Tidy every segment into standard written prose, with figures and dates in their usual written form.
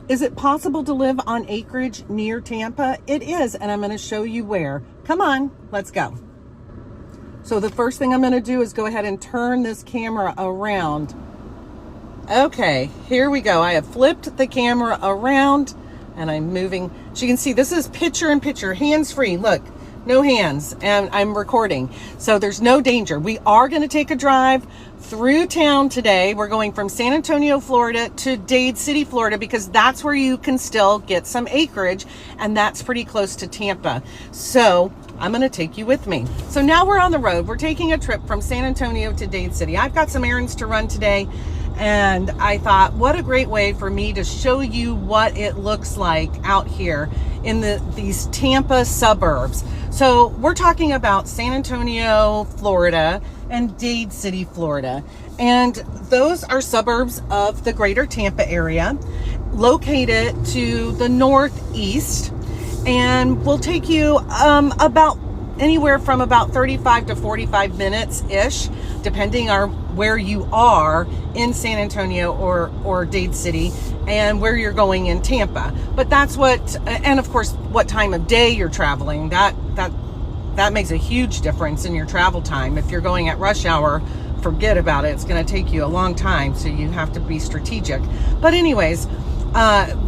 Is it possible to live on acreage near Tampa? It is, and I'm going to show you where. Come on, let's go. So the first thing I'm going to do is go ahead and turn this camera around. Okay, here we go. I have flipped the camera around and I'm moving. So you can see this is picture-in-picture, hands-free. Look, no hands, and I'm recording. So there's no danger. We are going to take a drive through town today. We're going from San Antonio, Florida to Dade City, Florida, because that's where you can still get some acreage, and that's pretty close to Tampa. So I'm going to take you with me. So now we're on the road. We're taking a trip from San Antonio to Dade City. I've got some errands to run today, and I thought, what a great way for me to show you what it looks like out here in these Tampa suburbs. So we're talking about San Antonio, Florida, and Dade City, Florida. And those are suburbs of the greater Tampa area, located to the northeast. And will take you about anywhere from about 35 to 45 minutes-ish, depending on where you are in San Antonio or Dade City and where you're going in Tampa. But that's what, and of course, what time of day you're traveling. That makes a huge difference in your travel time. If you're going at rush hour, forget about it. It's going to take you a long time, so you have to be strategic. But anyways,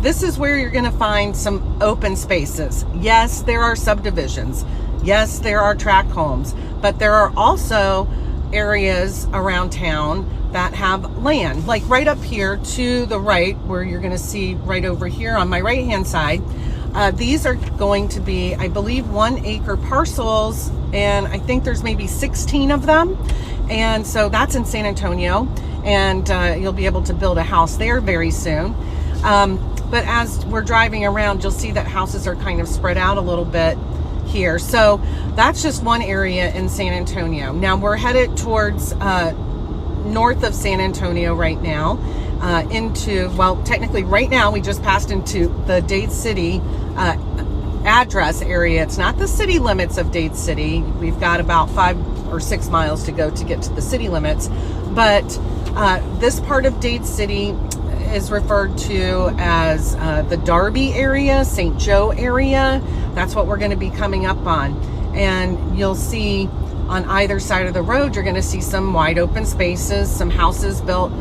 this is where you're going to find some open spaces. Yes, there are subdivisions. Yes, there are tract homes, but there are also areas around town that have land, like right up here to the right, where you're going to see right over here on my right hand side. These are going to be, I believe, 1 acre parcels, and I think there's maybe 16 of them. And so that's in San Antonio, and you'll be able to build a house there very soon. But as we're driving around, you'll see that houses are kind of spread out a little bit here. So that's just one area in San Antonio. Now we're headed towards north of San Antonio right now, well, technically right now we just passed into the Dade City address area. It's not the city limits of Dade City. We've got about 5 or 6 miles to go to get to the city limits. But this part of Dade City is referred to as the Darby area, St. Joe area. That's what we're going to be coming up on. And you'll see on either side of the road, you're going to see some wide open spaces, some houses built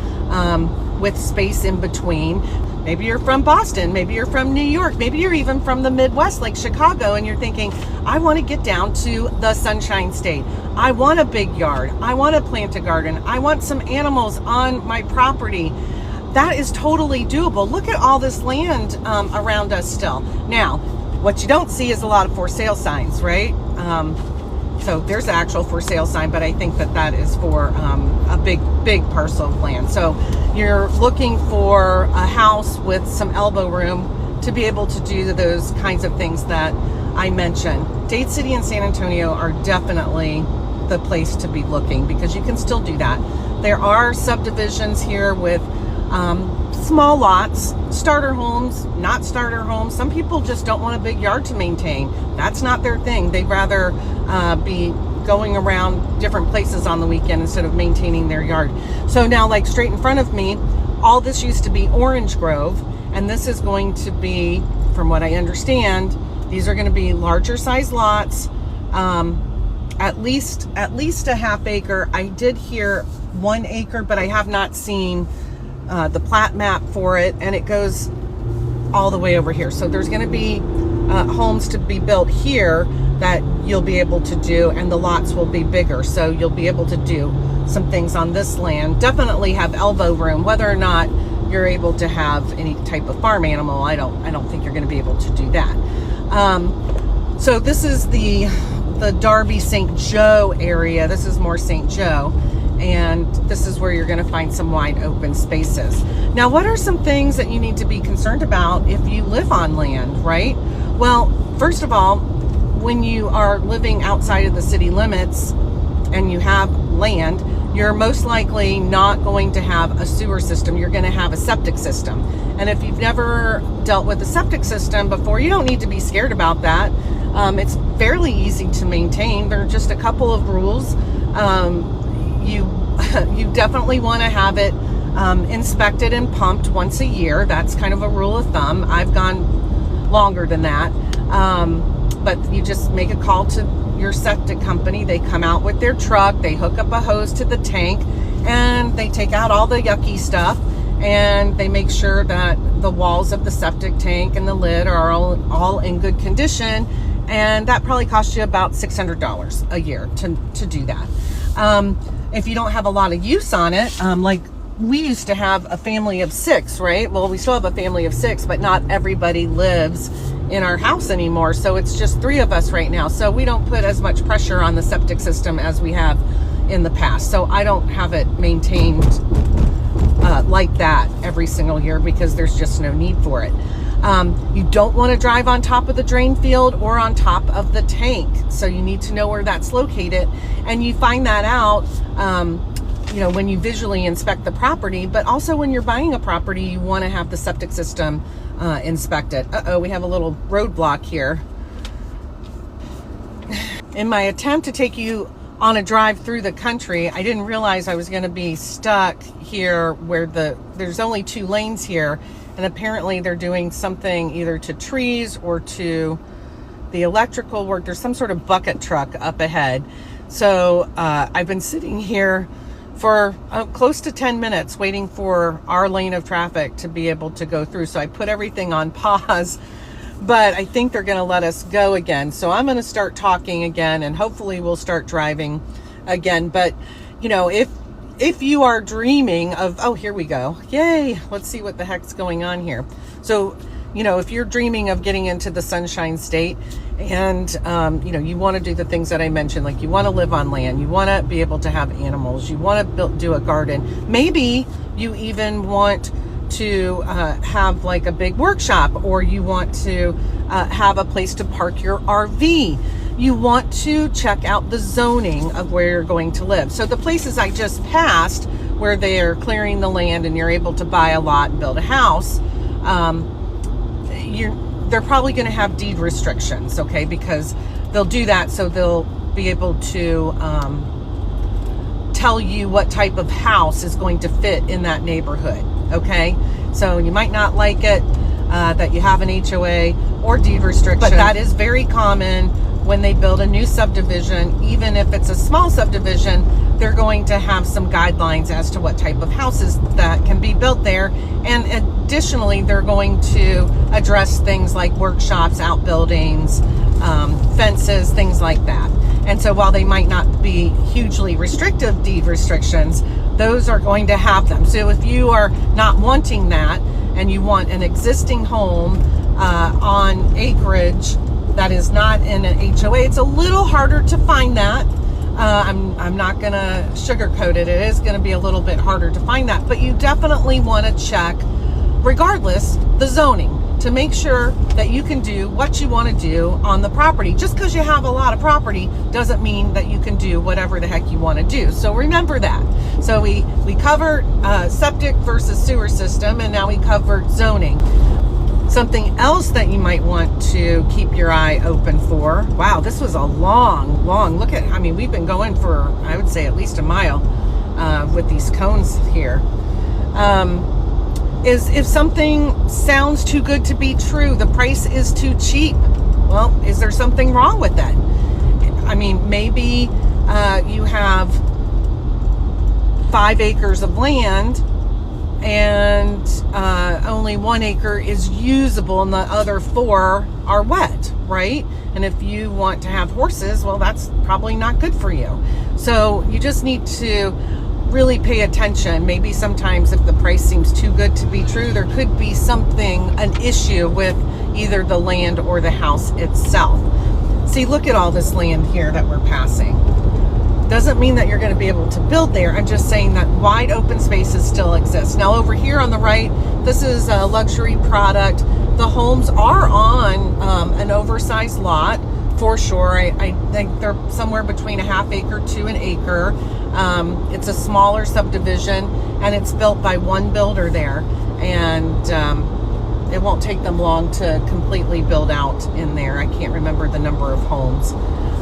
with space in between. Maybe you're from Boston, maybe you're from New York, maybe you're even from the Midwest like Chicago, and you're thinking, I want to get down to the Sunshine State. I want a big yard. I want to plant a garden. I want some animals on my property. That is totally doable. Look at all this land around us still. Now, what you don't see is a lot of for sale signs, right? So there's an actual for sale sign, but I think that is for a big parcel of land. So you're looking for a house with some elbow room to be able to do those kinds of things that I mentioned. Dade City and San Antonio are definitely the place to be looking, because you can still do that. There are subdivisions here with small lots, starter homes, not starter homes. Some people just don't want a big yard to maintain. That's not their thing. They'd rather be going around different places on the weekend instead of maintaining their yard. So now, like straight in front of me, all this used to be orange grove, and this is going to be, from what I understand, these are going to be larger size lots, at least a half acre. I did hear 1 acre, but I have not seen the plat map for it, and it goes all the way over here. So there's going to be homes to be built here that you'll be able to do, and the lots will be bigger, so you'll be able to do some things on this land. Definitely have elbow room. Whether or not you're able to have any type of farm animal, I don't think you're going to be able to do that. So this is the Darby St. Joe area. This is more St. Joe. And this is where you're going to find some wide open spaces. Now, what are some things that you need to be concerned about if you live on land, right? Well, first of all, when you are living outside of the city limits and you have land, you're most likely not going to have a sewer system. You're going to have a septic system. And if you've never dealt with a septic system before, you don't need to be scared about that. It's fairly easy to maintain. There are just a couple of rules. You definitely want to have it inspected and pumped once a year. That's kind of a rule of thumb. I've gone longer than that. But you just make a call to your septic company. They come out with their truck, they hook up a hose to the tank, and they take out all the yucky stuff, and they make sure that the walls of the septic tank and the lid are all in good condition. And that probably costs you about $600 a year to do that. If you don't have a lot of use on it, like we used to have a family of 6, right? Well, we still have a family of 6, but not everybody lives in our house anymore. So it's just 3 of us right now. So we don't put as much pressure on the septic system as we have in the past. So I don't have it maintained like that every single year because there's just no need for it. You don't want to drive on top of the drain field or on top of the tank. So you need to know where that's located. And you find that out, when you visually inspect the property, but also when you're buying a property, you want to have the septic system inspected. We have a little roadblock here. In my attempt to take you on a drive through the country, I didn't realize I was going to be stuck here where there's only 2 lanes here. And apparently they're doing something either to trees or to the electrical work. There's some sort of bucket truck up ahead. So I've been sitting here for close to 10 minutes waiting for our lane of traffic to be able to go through. So I put everything on pause, but I think they're going to let us go again. So I'm going to start talking again, and hopefully we'll start driving again. But, if you are dreaming of, oh, here we go. Yay. Let's see what the heck's going on here. So, if you're dreaming of getting into the Sunshine State and, you want to do the things that I mentioned, like you want to live on land, you want to be able to have animals, you want to do a garden. Maybe you even want to have like a big workshop, or you want to have a place to park your RV. You want to check out the zoning of where you're going to live. So the places I just passed where they're clearing the land and you're able to buy a lot and build a house, they're probably going to have deed restrictions, okay? Because they'll do that so they'll be able to tell you what type of house is going to fit in that neighborhood, okay? So you might not like it that you have an HOA or deed restriction, but that is very common. When they build a new subdivision, even if it's a small subdivision, they're going to have some guidelines as to what type of houses that can be built there. And additionally, they're going to address things like workshops, outbuildings, fences, things like that. And so while they might not be hugely restrictive deed restrictions, those are going to have them. So if you are not wanting that and you want an existing home on acreage that is not in an HOA, it's a little harder to find that. I'm not going to sugarcoat it. It is going to be a little bit harder to find that, but you definitely want to check, regardless, the zoning to make sure that you can do what you want to do on the property. Just because you have a lot of property doesn't mean that you can do whatever the heck you want to do. So remember that. So we covered septic versus sewer system, and now we covered zoning. Something else that you might want to keep your eye open for. Wow, this was a long look at. We've been going for, I would say, at least a mile with these cones here. Is if something sounds too good to be true, the price is too cheap. Well, is there something wrong with that? Maybe you have 5 acres of land and only 1 acre is usable and the other 4 are wet, right? And if you want to have horses, well, that's probably not good for you. So you just need to really pay attention. Maybe sometimes if the price seems too good to be true, there could be an issue with either the land or the house itself. See, look at all this land here that we're passing. Doesn't mean that you're going to be able to build there. I'm just saying that wide open spaces still exist. Now over here on the right, this is a luxury product. The homes are on an oversized lot for sure. I think they're somewhere between a ½ acre to an acre. It's a smaller subdivision and it's built by one builder there. And it won't take them long to completely build out in there. I can't remember the number of homes.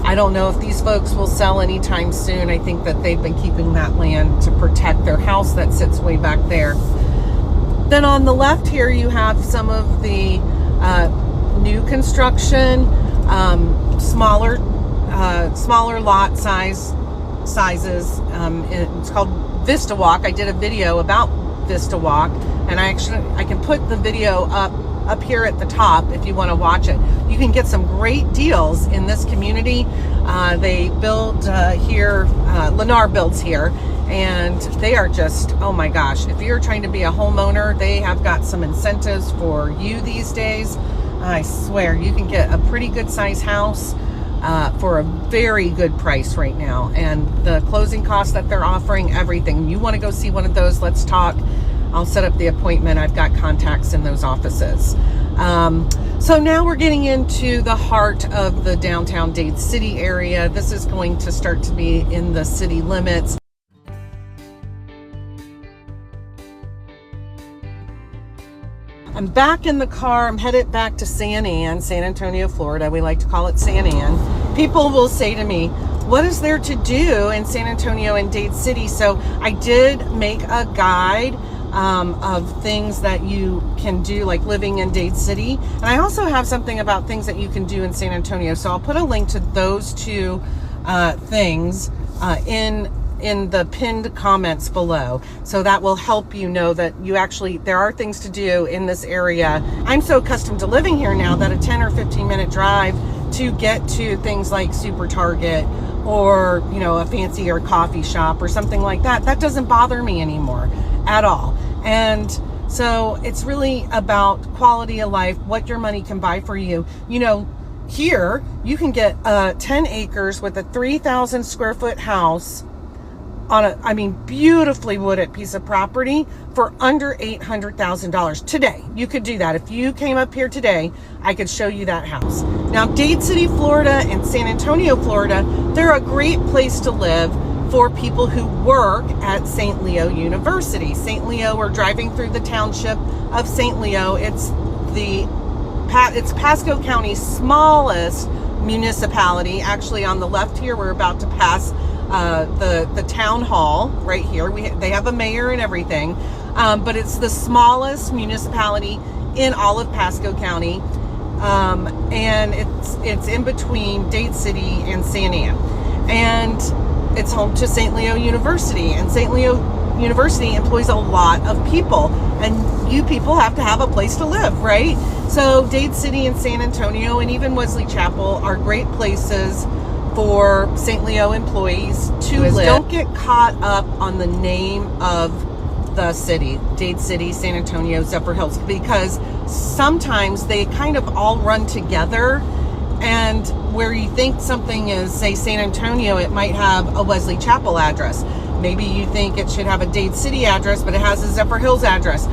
I don't know if these folks will sell anytime soon. I think that they've been keeping that land to protect their house that sits way back there. Then on the left here, you have some of the new construction, smaller lot sizes. It's called Vista Walk. I did a video about Vista Walk, and I can put the video up here at the top if you want to watch it. You can get some great deals in this community. They build here, Lennar builds here, and they are just, oh my gosh, if you're trying to be a homeowner, they have got some incentives for you these days. I swear you can get a pretty good size house for a very good price right now, and the closing costs that they're offering, everything. You want to go see one of those, let's talk. I'll set up the appointment. I've got contacts in those offices. So now we're getting into the heart of the downtown Dade City area. This is going to start to be in the city limits. I'm back in the car. I'm headed back to San Antonio, Florida. We like to call it San Ann. People will say to me, what is there to do in San Antonio and Dade City? So I did make a guide of things that you can do, like living in Dade City. And I also have something about things that you can do in San Antonio. So I'll put a link to those two things in the pinned comments below. So that will help you know that there are things to do in this area. I'm so accustomed to living here now that a 10 or 15 minute drive to get to things like Super Target or, you know, a fancier coffee shop or something like that, that doesn't bother me anymore at all. And so it's really about quality of life, what your money can buy for you. You know, here you can get 10 acres with a 3,000 square foot house on a, beautifully wooded piece of property for under $800,000 today. You could do that. If you came up here today, I could show you that house. Now, Dade City, Florida and San Antonio, Florida, they're a great place to live for people who work at St. Leo University. St. Leo, we're driving through the township of St. Leo. It's Pasco County's smallest municipality. Actually, on the left here, we're about to pass the town hall right here. They have a mayor and everything, but it's the smallest municipality in all of Pasco County, and it's in between Dade City and San Ann, and it's home to St. Leo University, and St. Leo University employs a lot of people, and you people have to have a place to live, right? So Dade City and San Antonio and even Wesley Chapel are great places for St. Leo employees to live. Don't get caught up on the name of the city, Dade City, San Antonio, Zephyr Hills, because sometimes they kind of all run together, and where you think something is, say, San Antonio, it might have a Wesley Chapel address. Maybe you think it should have a Dade City address, but it has a Zephyr Hills address.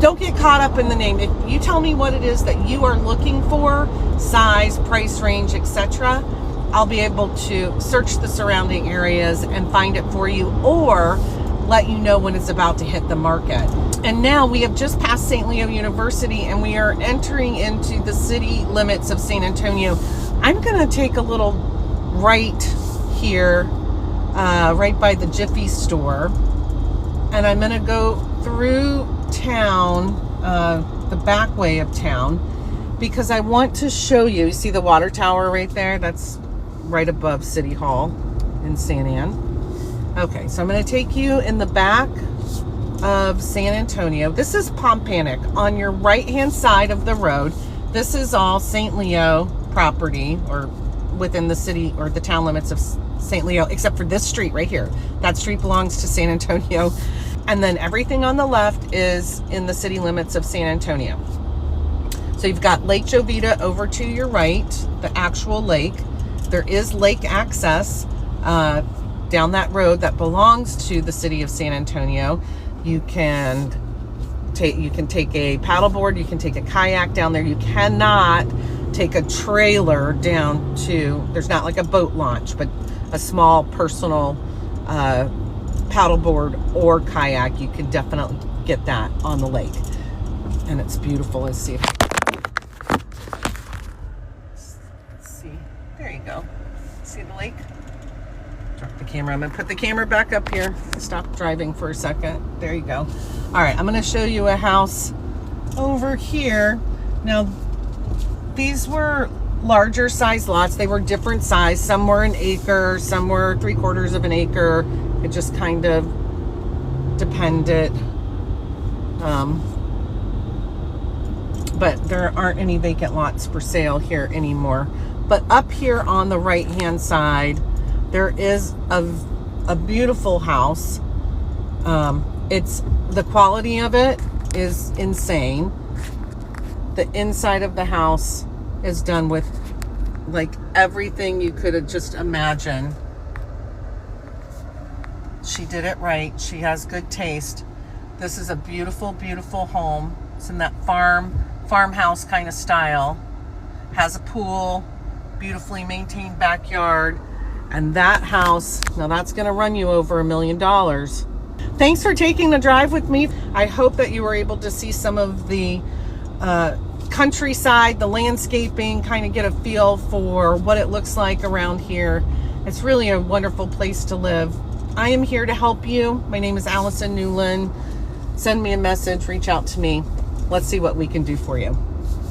Don't get caught up in the name. If you tell me what it is that you are looking for, size, price range, etc., I'll be able to search the surrounding areas and find it for you, or let you know when it's about to hit the market. And now we have just passed St. Leo University, and we are entering into the city limits of San Antonio. I'm going to take a little right here, right by the Jiffy store, and I'm going to go through town, the back way of town, because I want to show you. You see the water tower right there? That's right above City Hall in San Ann. Okay, so I'm going to take you in the back of San Antonio. This is Pompanic. On your right hand side of the road, this is all St. Leo property, or within the city or the town limits of St. Leo, except for this street right here. That street belongs to San Antonio. And then everything on the left is in the city limits of San Antonio. So you've got Lake Jovita over to your right, the actual lake. There is lake access down that road that belongs to the city of San Antonio. You can take a paddleboard, you can take a kayak down there. You cannot take a trailer down to, there's not like a boat launch, but a small personal paddleboard or kayak. You can definitely get that on the lake. And it's beautiful. Let's see. Let's see. There you go. See the lake? Drop the camera. I'm going to put the camera back up here. Stop driving for a second. There you go. All right. I'm going to show you a house over here. Now, these were larger size lots. They were different size. Some were an acre, some were 3/4 of an acre. It just kind of depended. But there aren't any vacant lots for sale here anymore. But up here on the right hand side, there is a beautiful house. It's the quality of it is insane. The inside of the house is done with like everything you could have just imagined. She did it right. She has good taste. This is a beautiful, beautiful home. It's in that farmhouse kind of style. Has a pool, beautifully maintained backyard. And that house, now that's going to run you over $1 million. Thanks for taking the drive with me. I hope that you were able to see some of the countryside, the landscaping, kind of get a feel for what it looks like around here. It's really a wonderful place to live. I am here to help you. My name is Allison Newland. Send me a message, reach out to me. Let's see what we can do for you.